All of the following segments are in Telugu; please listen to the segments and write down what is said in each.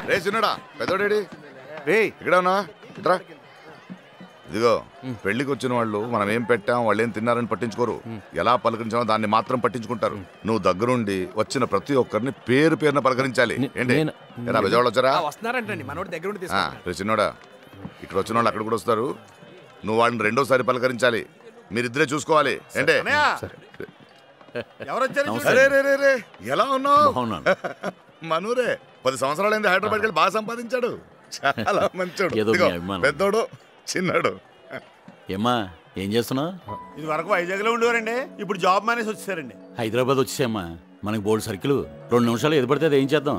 రే చిన్నడా పెద్దోడేడి రే ఇక్కడ ఉన్నా ఇట్రా ఇదిగో పెళ్లికి వచ్చిన వాళ్ళు మనం ఏం పెట్టాం వాళ్ళు ఏం తిన్నారని పట్టించుకోరు ఎలా పలకరించామో దాన్ని మాత్రం పట్టించుకుంటారు నువ్వు దగ్గరుండి వచ్చిన ప్రతి ఒక్కరిని పేరు పేరున పలకరించాలి ఏంటి బెజవాళ్ళు వచ్చారా చిన్నోడా ఇక్కడ వచ్చిన వాళ్ళు అక్కడ కూడా వస్తారు నువ్వు వాళ్ళని రెండోసారి పలకరించాలి మీరిద్దరే చూసుకోవాలి ఏంటే ఎలా ఉన్నావు మనూరే 10 సంవత్సరాలైంది హైదరాబాద్కి వెళ్ళి బాగా సంపాదించాడు చాలా మంచోడు పెద్దోడు చిన్నాడు ఏమ్మా ఏం చేస్తున్నావు ఇది వరకు వైజాగ్ లో ఉండేవారండి ఇప్పుడు జాబ్ మానేసి వచ్చేసారండి హైదరాబాద్ వచ్చేసామ్మా మనకి బోల్డ్ సర్కిల్ 2 నిమిషాలు ఎది పడితే అది ఏం చేద్దాం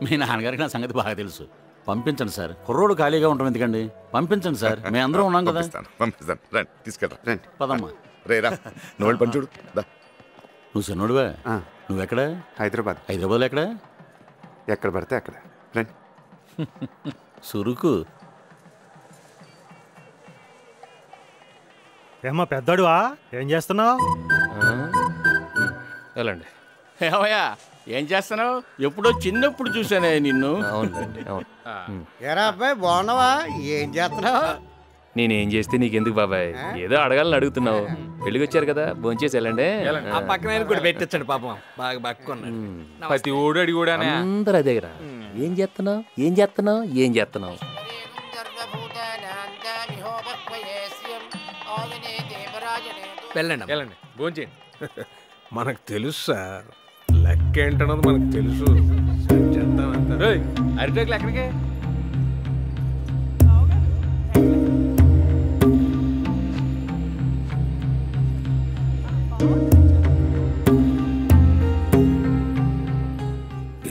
మీ నాన్నగారికి నా సంగతి బాగా తెలుసు పంపించండి సార్ కుర్రోడు ఖాళీగా ఉంటాం ఎందుకండి పంపించండి సార్ మేము అందరం ఉన్నాం కదా పంపిస్తాను రండి తీసుకెళ్ళరా రండి పదమ్మా రేరా నువ్వు పని చూడు నువ్వు చిన్నోడువా నువ్వెక్కడ హైదరాబాద్లో ఎక్కడ పడితే అక్కడ రండి సురుకు ఏమ్మా పెద్దోడువా ఏం చేస్తున్నావు వెళ్ళండి ఏవయ్యా ఏం చేస్తున్నావు ఎప్పుడో చిన్నప్పుడు చూసానే నిన్ను ఏరా అబ్బాయి బాగున్నావా ఏం చేస్తున్నావు నేనేం చేస్తే నీకెందుకు బాబాయ్ ఏదో అడగాలని అడుగుతున్నావు పెళ్ళికి వచ్చారు కదా భోంచేసి వెళ్ళండి ఆ పక్కన కూడా పెట్టించండి పాపం బాగా బక్కున్నాడు ప్రతి ఓడు అడిగి కూడా అందరు అదే ఏం చేస్తున్నావు వెళ్ళండి వెళ్ళండి భోంచేయండి మనకు తెలుసు సార్ లెక్క ఏంటన్నది మనకు తెలుసు అరిటోకులు ఎక్కడికి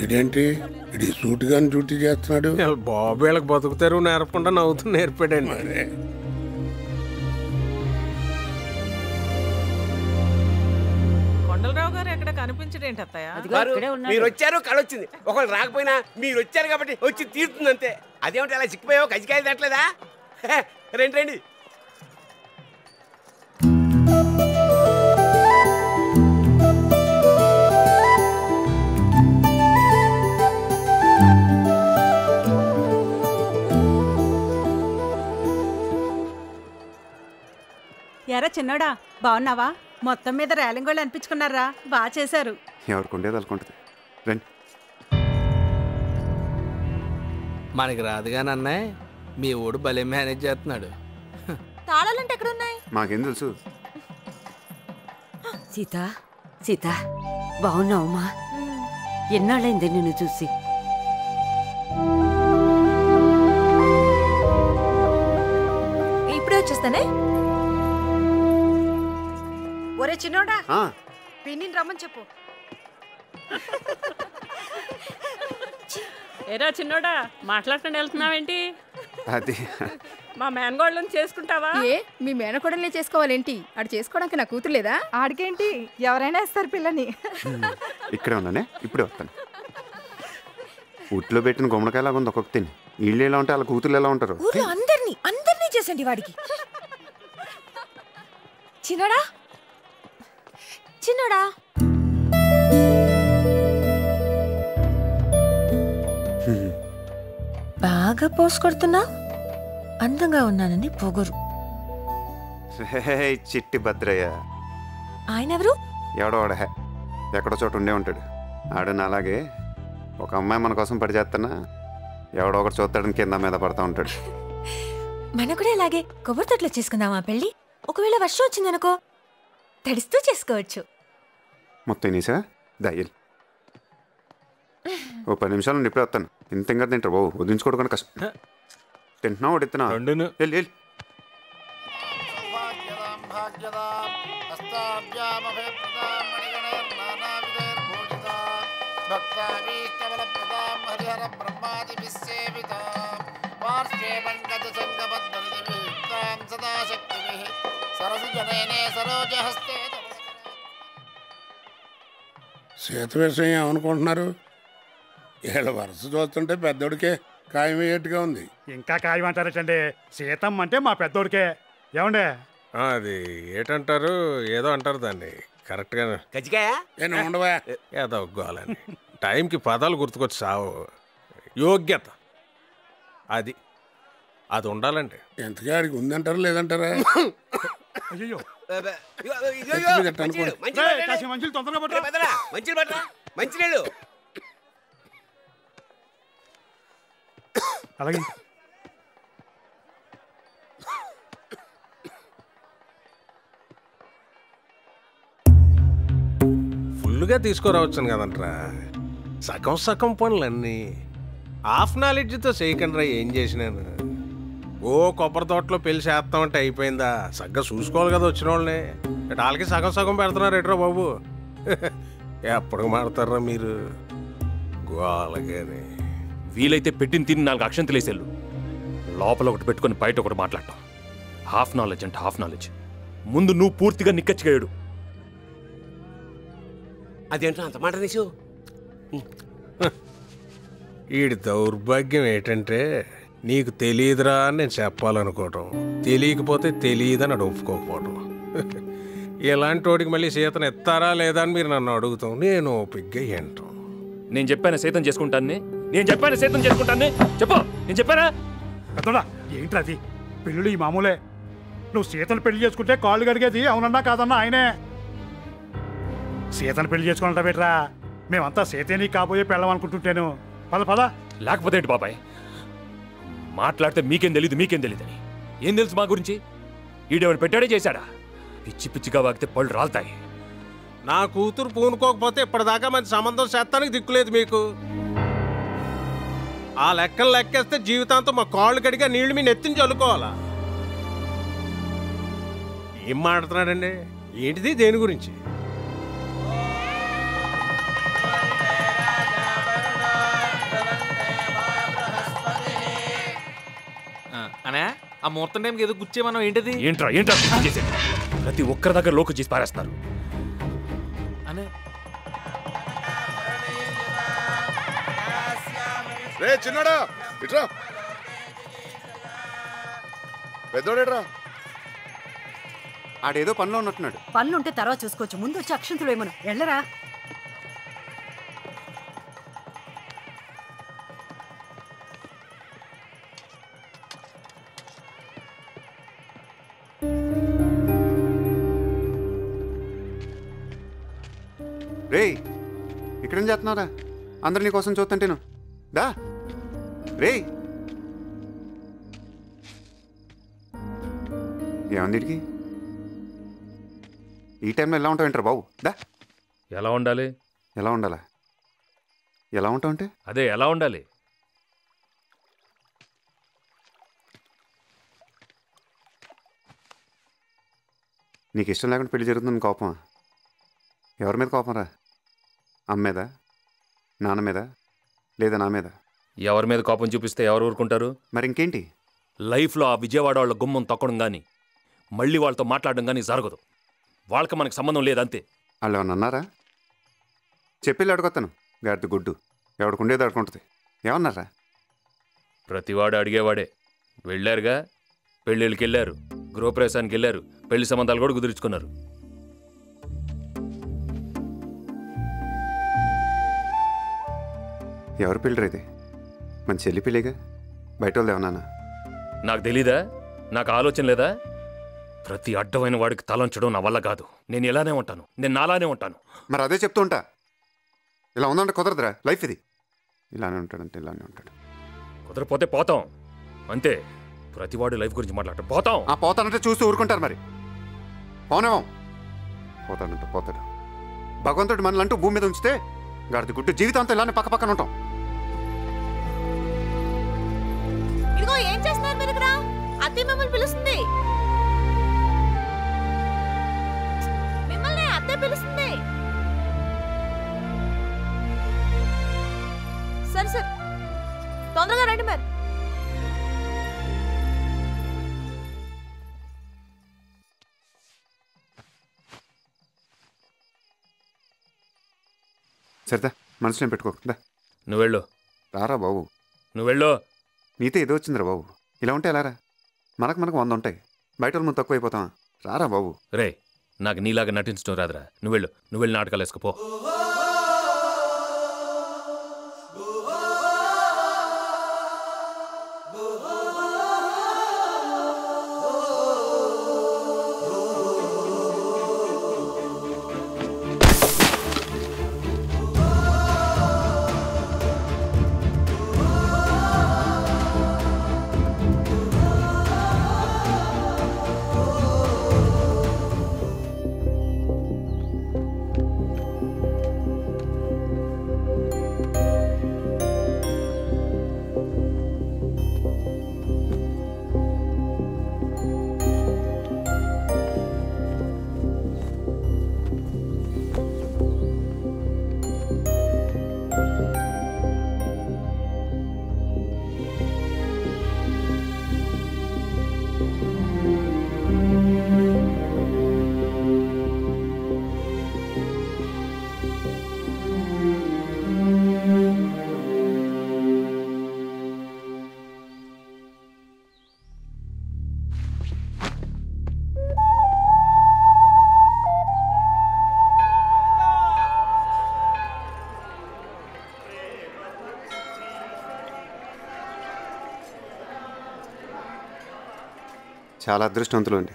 ఇదేంటి ఇది సూటుగా డ్యూటీ చేస్తున్నాడు బాబు వీళ్ళకి బతుకుతారు నేర్పకుండా నవ్వుతూ నేర్పాడండి కొండలరావు గారు ఎక్కడ కనిపించడేంటి అత్తయ్య మీరు వచ్చారు కళొచ్చింది ఒకళ్ళు రాకపోయినా మీరు వచ్చారు కాబట్టి వచ్చి తీరుతుంది అంతే అదేమిటి అలా చిక్కిపోయావు కజికాయలు తట్టలేదా రండి రండి ఎరా చిన్నోడా బాగున్నావా మొత్తం మీద రేలింగ్ వాళ్ళు అనిపించుకున్నారా బాగా చేశారు ఎవరికి ఉండేది అనుకుంటుంది రండి మనకి రాదుగాని అన్నయ్య మీ ఊడు భలే మేనేజ్ చేస్తున్నాడు తాళాలంటే ఎక్కడున్నాయి మాకేం తెలుసు సీత సీత బాగున్నావమ్మా ఎన్నాళ్ళైంది నిన్ను చూసి ఇప్పుడే వచ్చేస్తానే ఒరే చిన్నోడా పిన్నిని రమ్మని చెప్పు ఏరా చిన్నోడా మాట్లాడకుండా వెళ్తున్నావేంటి అది మా మేనగోళ్ళని చేసుకుంటావా ఏ మీ మేనకోడల్ని చేసుకోవాలేంటి ఆడు చేసుకోవడానికి నా కూతురు లేదా ఆడికేంటి ఎవరైనా ఇస్తారు పిల్లని ఇక్కడే ఉన్నానే ఇప్పుడే వస్తాను ఊట్లో పెట్టిన గుమ్మడికాయలాగా ఉంది ఒక్కొక్క తిని వీళ్ళు ఎలా ఉంటే వాళ్ళ కూతురు ఎలా ఉంటారు అందరినీ చేసండి వాడికి చిన్నోడా చిన్నోడా బాగా పోసుకొడుతున్నా అందంగా ఉన్నానని పొగరు చిట్టి భద్రయ్య ఆయన ఎవరు ఎవడో వాడే ఎక్కడో చోట ఉండే ఉంటాడు ఆడని అలాగే ఒక అమ్మాయి మన కోసం పడి చేస్తున్నా ఎవడో ఒకటి చూస్తాడని కింద మీద పడతా ఉంటాడు మన కూడా ఇలాగే కొబ్బరి తొట్లో చేసుకుందామా పెళ్ళి ఒకవేళ వర్షం వచ్చిందనుకో తడిస్తూ చేసుకోవచ్చు మొత్తం నీసా దయ్యలు ఓ 10 నిమిషాలు నుండి ఇప్పుడే వస్తాను ఇంత ఇంకా తింటారు బాబు వదిలించుకోవడం కష్టం తింటున్నావు వడిస్తున్నా వెళ్ళి సీత విషయం ఏమనుకుంటున్నారు వీళ్ళ వరుస చూస్తుంటే పెద్దోడికే ఖాయమయ్యేట్టుగా ఉంది ఇంకా ఖాయం అంటారటండి సీతమ్మ అంటే మా పెద్దోడికే ఏమండే అది ఏటంటారు ఏదో అంటారు దాన్ని కరెక్ట్గా ఉండవా ఏదో గోలని టైంకి పదాలు గుర్తుకొచ్చి సావు యోగ్యత అది అది ఉండాలండి. ఎంతగా అడిగి ఉందంటారా లేదంటారా? అయ్యో మంచినీళ్ళు పట్టరా, మంచినీళ్ళు. అలాగే ఫుల్గా తీసుకురావచ్చును కదంట్రా. సగం సగం పనులన్నీ హాఫ్ నాలెడ్జ్తో చేయకండిరా. ఏం చేసినాను ఓ కొబ్బరి తోటలో పెళ్లి చేస్తామంటే అయిపోయిందా? సగ్గా చూసుకోవాలి కదా వచ్చిన వాళ్ళని. వాళ్ళకి సగం సగం పెడుతున్నారు ఎట్రా బాబు. ఎప్పటికి మాడతారా మీరు గోలగానే. వీలైతే పెట్టిన తిని 4 అక్షంతలు వేసేళ్ళు. లోపల ఒకటి పెట్టుకొని బయట ఒకటి మాట్లాడటం. హాఫ్ నాలెడ్జ్ అంటే హాఫ్ నాలెడ్జ్. ముందు నువ్వు పూర్తిగా నిక్కచ్చిగా ఏడు. అదేంటో అంత మాట నీసు. వీడి దౌర్భాగ్యం ఏంటంటే నీకు తెలియదురా అని నేను చెప్పాలనుకోవటం, తెలియకపోతే తెలియదని అడు ఒప్పుకోకపోవటం. ఇలాంటి వాడికి మళ్ళీ సీతను ఎత్తారా లేదా అని మీరు నన్ను అడుగుతాం, నేను ఓపిగ్గా ఏంటాం. నేను చెప్పాను సైతం చేసుకుంటాను, నేను చెప్పాను సైతం చేసుకుంటాను. చెప్పు, నేను చెప్పానా? పెద్దోడా ఏంట్రా అది? పెళ్ళిళ్ళు ఈ మామూలే. నువ్వు సీతను పెళ్లి చేసుకుంటే కాళ్ళు కడిగేది అవునన్నా కాదన్నా ఆయనే. సీతను పెళ్లి చేసుకున్నట్ట బెట్రా. మేమంతా సీతని కాబోయే పెళ్ళం అనుకుంటుంటేను. పద పద. లేకపోతే ఏంటి బాబాయ్, మాట్లాడితే మీకేం తెలీదని. ఏం తెలుసు మా గురించి? ఈడేమని పెట్టాడే చేశాడా? పిచ్చి పిచ్చిగా వాగితే పళ్ళు రాలుతాయి. నా కూతురు పూనుకోకపోతే ఇప్పటిదాకా మంచి సంబంధం చేస్తానికి దిక్కులేదు మీకు. ఆ లెక్కలు లెక్కేస్తే జీవితాంతం మా కాళ్ళు కడిగా నీళ్లు మీ నెత్తిని చల్లుకోవాలా? ఏం మాట్లాడుతున్నాడండి? ఏంటిది? దేని గురించి? అనే ఆ ముహూర్తం టైంకి ఏదో గుచ్చేమన్నావు, ఏంటిది? ఏంట్రా చేసేది? ప్రతి ఒక్కరి దగ్గర లోకు చేసి పారేస్తారు. అనే రే చిన్నడా ఇట్రా. పెద్దోడేట్రా? ఆడేదో పనిలో ఉన్నట్టున్నాడు. పనులుంటే తర్వాత చూసుకోవచ్చు, ముందు వచ్చి అక్షంతులు ఏమను. వెళ్ళరా. రే ఇక్కడేం చేస్తున్నారా? అందరు నీ కోసం చూస్తుంటేను. దా రే. ఏమంది వీడికి? ఈ టైంలో ఎలా ఉంటావు ఏంటారు బాబు? దా. ఎలా ఉండాలి? ఎలా ఉండాలా? ఎలా ఉంటావు అంటే అదే ఎలా ఉండాలి? నీకు ఇష్టం లేకుండా పెళ్లి జరుగుతుంది కోపమా? ఎవరి మీద కోపం రా? అమ్మ మీద, నాన్న మీద, లేదా నా మీద? ఎవరి మీద కోపం చూపిస్తే ఎవరు ఊరుకుంటారు? మరి ఇంకేంటి? లైఫ్లో ఆ విజయవాడ వాళ్ళ గుమ్మం తొక్కడం కానీ మళ్ళీ వాళ్ళతో మాట్లాడడం కానీ జరగదు. వాళ్ళకి మనకు సంబంధం లేదంతే. వాళ్ళు ఏమన్నా అన్నారా? చెప్పి అడుగుతాను. గాడిద గుడ్డు ఎవడుకుండేది అడుకుంటుంది. ఏమన్నారా? ప్రతివాడు అడిగేవాడే. వెళ్ళారుగా, పెళ్ళిళ్ళకి వెళ్ళారు, గృహప్రవేశానికి వెళ్ళారు, పెళ్లి సంబంధాలు కూడా కుదుర్చుకున్నారు. ఎవరు పెళ్ళి ఇది? మన చెల్లి పెళ్ళిగా, బయట వాళ్ళు ఏమన్నా? నాకు తెలీదా? నాకు ఆలోచన లేదా? ప్రతి అడ్డమైన వాడికి తలంచడం నా వల్ల కాదు. నేను ఇలానే ఉంటాను, నేను నాలానే ఉంటాను. మరి అదే చెప్తూ ఉంటా. ఇలా ఉందంటే కుదరదురా. లైఫ్ ఇది. ఇలానే ఉంటాడంటే ఇలానే ఉంటాడు. కుదరపోతే పోతాం అంతే. ప్రతివాడు లైఫ్ గురించి మాట్లాడటం పోతాం. ఆ పోతానంటే చూస్తూ ఊరుకుంటారు. మరి పోనేమో. పోతాడంటే పోతాడు. భగవంతుడు మనలంటూ భూమి మీద ఉంచితే గాడిద గుట్టు జీవితాంతం ఇలానే పక్క పక్కన ఉంటాం. ఇదిగో ఏం చేస్తున్నారు మీరు ఇక్కడ? అత్తయ్య మిమ్మల్ని పిలుస్తుంది. మిమ్మల్ని అత్తయ్య పిలుస్తుంది. సరే సరే తొందరగా రండి మరి. సరేదా, మనసులో పెట్టుకోకుండా నువ్వు వెళ్ళు. రారా బాబు. నువ్వు వెళ్ళు. నీతో ఏదో వచ్చిందిరా బాబు. ఇలా ఉంటే ఎలా రా? మనకు 100 ఉంటాయి. బయట వాళ్ళు ముందు తక్కువ అయిపోతావా? రారా బాబు. రే, నాకు నీలాగా నటించడం రాదురా. నువ్వు వెళ్ళి నాటకాలు వేసుకుపో. చాలా అదృష్టవంతులు అండి.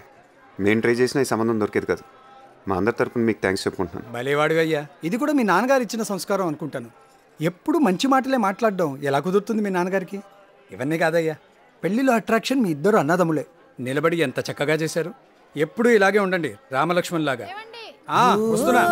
మేము ట్రై చేసినా ఈ సంబంధం దొరికేది కాదు. మా అందరి తరపున మీకు థ్యాంక్స్ చెప్పుకుంటున్నాను. భలేవాడు అయ్యా. ఇది కూడా మీ నాన్నగారు ఇచ్చిన సంస్కారం అనుకుంటాను. ఎప్పుడు మంచి మాటలే మాట్లాడడం ఎలా కుదురుతుంది మీ నాన్నగారికి? ఇవన్నీ కాదయ్యా, పెళ్లిలో అట్రాక్షన్ మీ ఇద్దరు అన్నదమ్ములే. నిలబడి ఎంత చక్కగా చేశారు. ఎప్పుడూ ఇలాగే ఉండండి, రామలక్ష్మణ్ లాగా. వస్తున్నా.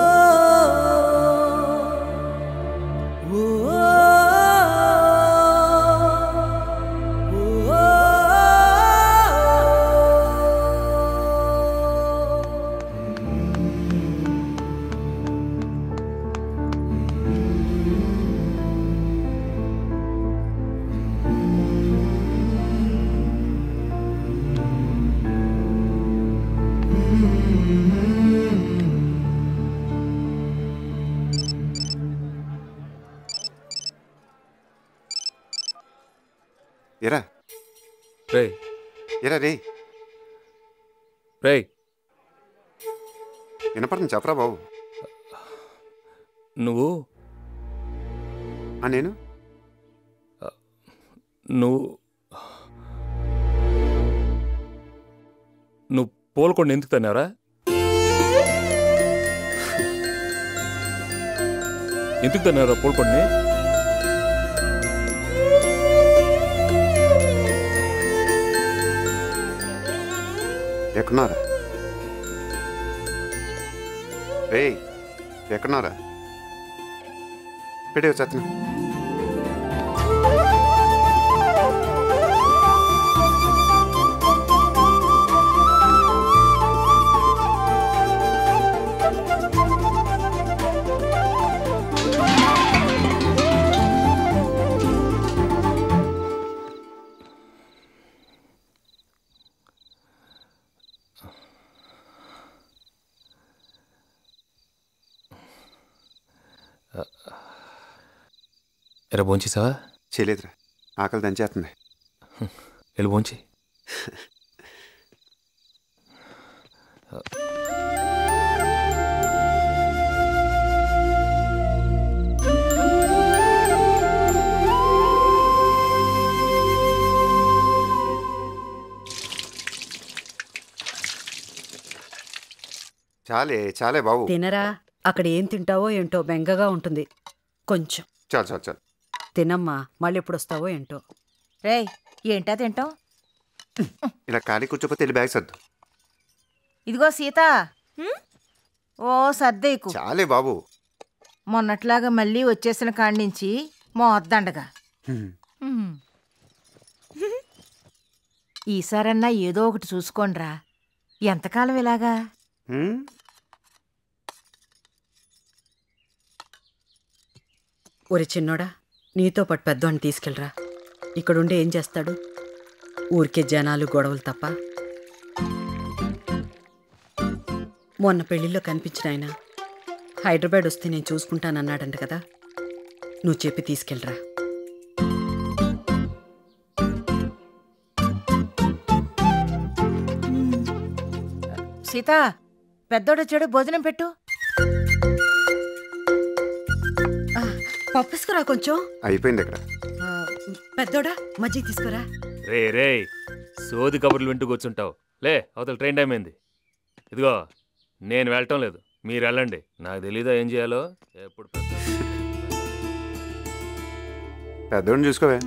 ఎరా రే ఎరా రే రే వినపడుతుంది, చెప్పరా బాబు. నువ్వు నేను నువ్వు పోల్కొండ ఎందుకు తన్నారా? ఎందుకు తన్నారా పోల్కొండని? ఎక్కడున్నారా రే? ఎక్కడున్నారా? పెడే వచ్చేస్తున్నా. ఎరా భోంచేసావా? చేయలేదురా, ఆకలి దంచేస్తుంది. వెళ్ళి భోంచి. చాలే చాలే బాబు. తినరా, అక్కడ ఏం తింటావో ఏంటో బెంగగా ఉంటుంది. కొంచెం చాలు చాలు చాలు తినమ్మా, మళ్ళీ ఎప్పుడు వస్తావో ఏంటో. రేయ్, ఏంటా తింటాం? ఇలా ఖాళీ కూర్చోపోతే వెళ్ళి బ్యాగ్ సర్దు. ఇదిగో సీత, ఓ సర్దేకు. చాలే బాబు. మొన్నట్లాగా మళ్ళీ వచ్చేసిన కాడి నుంచి మోద్దండగా. ఈసారన్నా ఏదో ఒకటి చూసుకోండిరా. ఎంతకాలం ఇలాగా? ఒరి చిన్నోడా, నీతో పాటు పెద్దవాడిని తీసుకెళ్ళరా. ఇక్కడుండి ఏం చేస్తాడు? ఊరికే జనాలు గొడవలు తప్ప. మొన్న పెళ్లిలో కనిపించిన ఆయన హైదరాబాద్ వస్తే నేను చూసుకుంటానన్నాడంట కదా, నువ్వు చెప్పి తీసుకెళ్ళరా. సీత, పెద్దోడొచ్చాడు, భోజనం పెట్టు. పప్పుసుకురా కొంచెం. అయిపోయింది ఇక్కడ. పెద్దోడా, మజ్జిగ తీసుకురా. రే రే, సోది కబుర్లు వింటూ కూర్చుంటావు. లే, అవతల ట్రైన్ టైం అయింది. ఇదిగో, నేను వెళ్ళటం లేదు, మీరు వెళ్ళండి. నాకు తెలీదా ఏం చేయాలో. ఎప్పుడు పెద్దోడిని చూసుకోవే.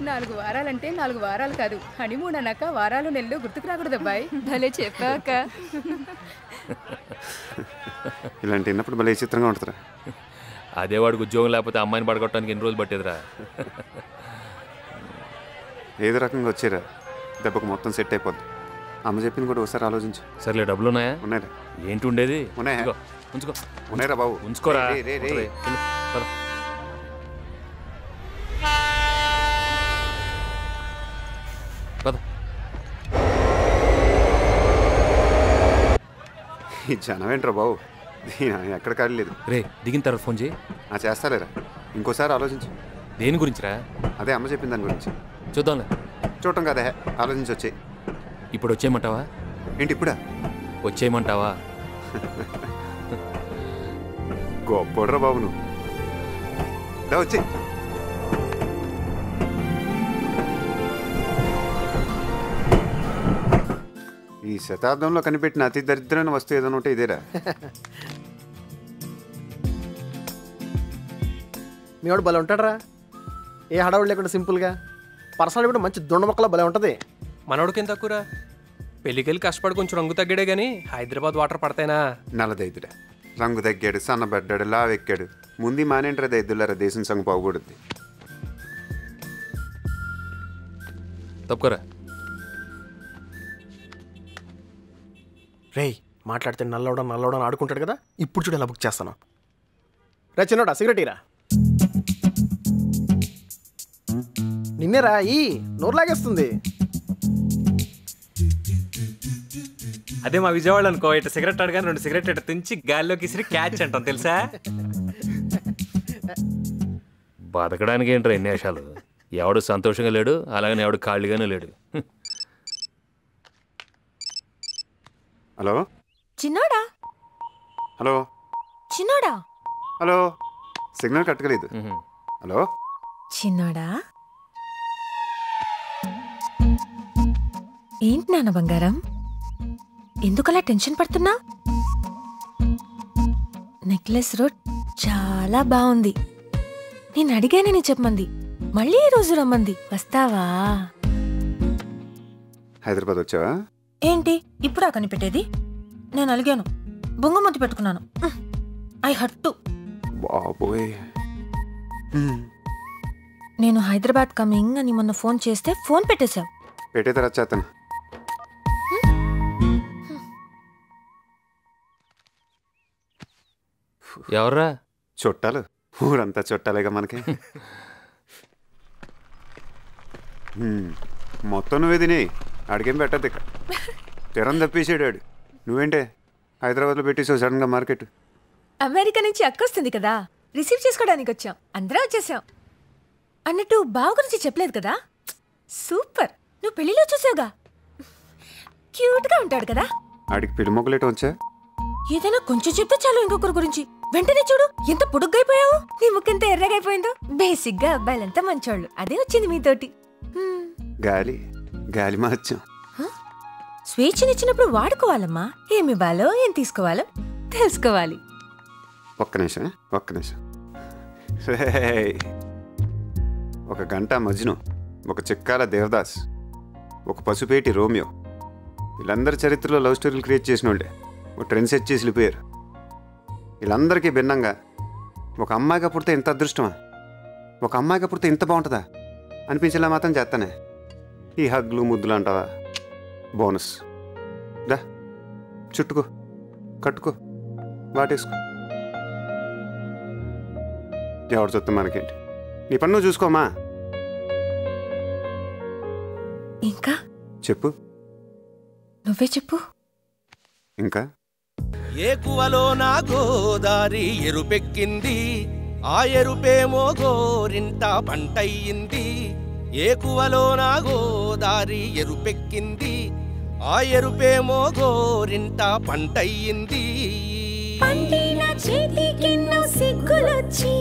నాలుగు వారాలంటే 4 వారాలు కాదు, హనీమూన్ అన్నాక వారాలు నెలలు గుర్తుకు రాకూడదు అబ్బాయి. భలే చెప్పాక. ఇలాంటి విన్నప్పుడు భలే చిత్రంగా ఉంటుందిరా. అదే వాడికి ఉద్యోగం లేకపోతే అమ్మాయిని పడగొట్టడానికి ఎన్ని రోజులు పట్టేదిరా? ఏదో రకంగా వచ్చారా, దెబ్బకు మొత్తం సెట్ అయిపోద్ది. అమ్మ చెప్పింది కూడా ఒకసారి ఆలోచించు. సర్లే, డబ్బులు ఉన్నాయా? ఉన్నాయిరా. ఏంటి ఉండేది? ఉన్నాయా? ఉంచుకో. ఉన్నాయిరా బాబు. ఉంచుకోరా. ఈ జనం ఏంట్రా బాబు, ఎక్కడ కాడలేదు. రే, దిగిన తర్వాత ఫోన్ చేయి. చేస్తాలేరా, ఇంకోసారి ఆలోచించు. దేని గురించిరా? అదే అమ్మ చెప్పిన దాని గురించి. చూద్దాంలే. చూడటం కదా, ఆలోచించి వచ్చాయి. ఇప్పుడు వచ్చేయమంటావా? ఏంటి ఇప్పుడా? వచ్చేయమంటావా? గొప్పడ్రా బాబు నువ్వు. వచ్చి ఈ శతాబ్దంలో కనిపెట్టిన అతి దరిద్రమైన వస్తువు ఏదైనా ఉంటే ఇదేరా. మీ వాడు భలే ఉంటాడరా, ఏ హడావుడు లేకుండా సింపుల్గా. పర్సనల్ కూడా మంచి దుండ మొక్కల భలే ఉంటుంది. మనోడికేం తక్కువరా, పెళ్ళికెళ్ళి కష్టపడి కొంచెం రంగు తగ్గాడే కానీ హైదరాబాద్ వాటర్ పడతాయినా. నల్లదైదురా, రంగు తగ్గాడు, సన్నబడ్డాడు, లావెక్కాడు. ముందు మానేంటారా దైదులారా, దేశం సంగ పోకూడదు. తప్పుకోరా. రేయ్ మాట్లాడితే నల్లవడం ఆడుకుంటాడు కదా, ఇప్పుడు చూడు ఎలా బుక్ చేస్తాను. రే చిన్నోడా సిగరెట్ ఇరా. నిన్నే రా ఈ నోరు లాగేస్తుంది. అదే మా విజయవాడ అనుకో, ఇట్లా సిగరెట్ అడగానే 2 సిగరెట్ ఇట్లా తుంచి గాల్లోకి ఇసిరి క్యాచ్ అంటాం తెలుసా. బతకడానికి ఏంట్రా ఎన్ని వేషాలు. ఎవడు సంతోషంగా లేడు, అలాగని ఎవడు ఖాళీగానే లేడు. హలో చిన్నోడా. హలో చిన్నోడా. హలో సిగ్నల్ కట్టలేదు. హలో చిన్నోడా. ఏంటి నాన్న బంగారం, ఎందుకలా టెన్షన్ పడుతున్నా? నెక్లెస్ రోడ్ చాలా బాగుంది. నేను అడిగానని చెప్పమంది, మళ్ళీ ఈ రోజు రమ్మంది. వస్తావా? హైదరాబాద్ వచ్చావా? ఏంటి ఇప్పుడా కనిపెట్టేది? నేను అలిగాను, బొంగమతి పెట్టుకున్నాను. ఐ హట్టు. బాబోయ్, నేను హైదరాబాద్ కమింగ్ అని మొన్న ఫోన్ చేస్తే ఫోన్ పెట్టేశావు. పెట్టే తర్వాత చేస్తాను. ఎవర్రా? చుట్టాలు, ఊరంతా చుట్టాలేగా మనకి. మొత్తం నువ్వే తిని అడిగేం పెట్టద్దు. ఇక్కడ తెరం తప్పేసాడు. నువ్వేంటే హైదరాబాద్లో పెట్టేసావు సడన్గా మార్కెట్. అమెరికా నుంచి అక్క వస్తుంది కదా, రిసీవ్ చేసుకోవడానికి వచ్చాం. అందరూ వచ్చేసాం. అన్నట్టు బావ గురించి చెప్పలేదు కదా. సూపర్, నువ్వు పెళ్లిలో చూసావుగా, క్యూట్గా ఉంటాడు కదా. ఆడికి పెళ్లి మొక్కలేట వచ్చా. ఏదైనా కొంచెం చెప్తే చాలు ఇంకొకరి గురించి. వెంటనే చూడు ఎంత పొడుగ్గైపోయావు, నీ ముక్కెంత ఎర్రగైపోయిందో. బేసిక్ గా అబ్బాయిలంతా మంచోళ్ళు, అదే వచ్చింది మీతోటి. గాలి గాలి మార్చాం. స్వేచ్ఛనిచ్చినప్పుడు వాడుకోవాలమ్మా. ఏమి ఇవ్వాలో ఏం తీసుకోవాలో తెలుసుకోవాలి. ఒక్క నిమిషం. ఒక గంట మజ్ను, ఒక చిక్కాల దేవదాస్, ఒక పసుపేటి రోమియో, వీళ్ళందరి చరిత్రలో లవ్ స్టోరీలు క్రియేట్ చేసిన వాళ్ళే ఒక ట్రెండ్ సెట్ చేసి వెళ్ళిపోయారు. వీళ్ళందరికీ భిన్నంగా ఒక అమ్మాయిగా పుడితే ఇంత అదృష్టమా, ఒక అమ్మాయిగా పుడితే ఇంత బాగుంటుందా అనిపించేలా మాత్రం చేస్తానే. ఈ హగ్లు ముద్దులు అంటావా బోనస్. దా చుట్టుకో, కట్టుకో, వాటేసుకో. ఎవరు చూస్తాం మనకేంటి, నీ పన్ను నువ్వు చూసుకోమా. ఇంకా చెప్పు, నువ్వే చెప్పు. ఇంకా ఏకువలో నా గోదారి ఎరుపెక్కింది, ఆ ఎరుపేమో గోరింట పంటయ్యింది. ఏకువలో నా గోదారి ఎరుపెక్కింది, ఆ ఎరుపేమో గోరింట పంటయ్యింది. పండిన చేతికెన్నో సిగ్గులొచ్చి